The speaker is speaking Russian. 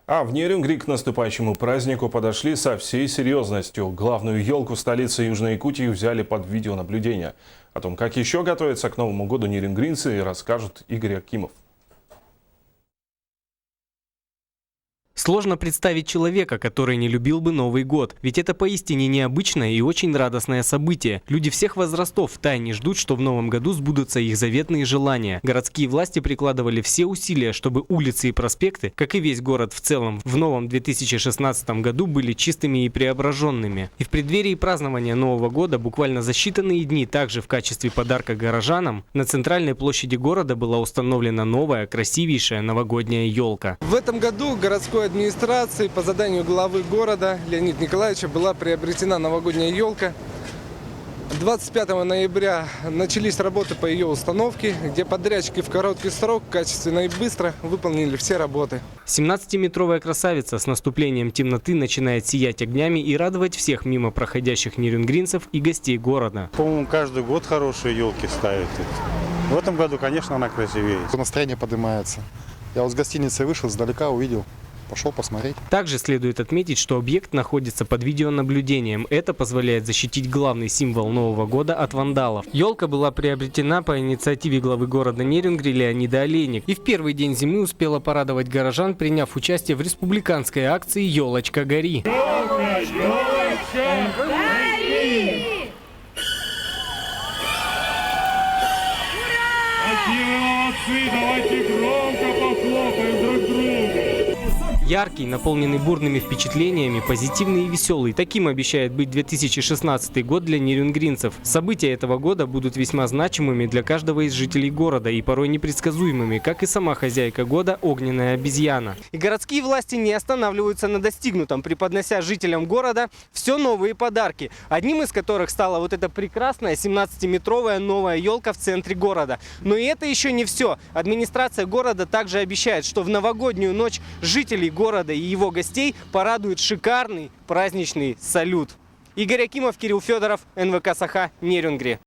А в Нерюнгри к наступающему празднику подошли со всей серьезностью. Главную елку столицы Южной Якутии взяли под видеонаблюдение. О том, как еще готовятся к Новому году нерюнгринцы, расскажет Игорь Акимов. Сложно представить человека, который не любил бы Новый год. Ведь это поистине необычное и очень радостное событие. Люди всех возрастов втайне ждут, что в Новом году сбудутся их заветные желания. Городские власти прикладывали все усилия, чтобы улицы и проспекты, как и весь город в целом, в новом 2016 году были чистыми и преображенными. И в преддверии празднования Нового года буквально за считанные дни также в качестве подарка горожанам на центральной площади города была установлена новая, красивейшая новогодняя елка. В этом году городской администрации по заданию главы города Леонида Николаевича была приобретена новогодняя елка. 25 ноября начались работы по ее установке, где подрядчики в короткий срок, качественно и быстро выполнили все работы. 17-метровая красавица с наступлением темноты начинает сиять огнями и радовать всех мимо проходящих нерюнгринцев и гостей города. По-моему, каждый год хорошие елки ставят. В этом году, конечно, она красивее. Настроение поднимается. Я вот с гостиницы вышел, сдалека увидел. Пошел посмотреть. Также следует отметить, что объект находится под видеонаблюдением. Это позволяет защитить главный символ Нового года от вандалов. Елка была приобретена по инициативе главы города Нерюнгри Леонида Олейник. И в первый день зимы успела порадовать горожан, приняв участие в республиканской акции «Елочка, гори». Давайте громко похлопаем друг друга. Яркий, наполненный бурными впечатлениями, позитивный и веселый. Таким обещает быть 2016 год для нерюнгринцев. События этого года будут весьма значимыми для каждого из жителей города и порой непредсказуемыми, как и сама хозяйка года – огненная обезьяна. И городские власти не останавливаются на достигнутом, преподнося жителям города все новые подарки. Одним из которых стала вот эта прекрасная 17-метровая новая елка в центре города. Но и это еще не все. Администрация города также обещает, что в новогоднюю ночь жителей города и его гостей порадует шикарный праздничный салют. Игорь Акимов, Кирилл Федоров, НВК Саха, Нерюнгри.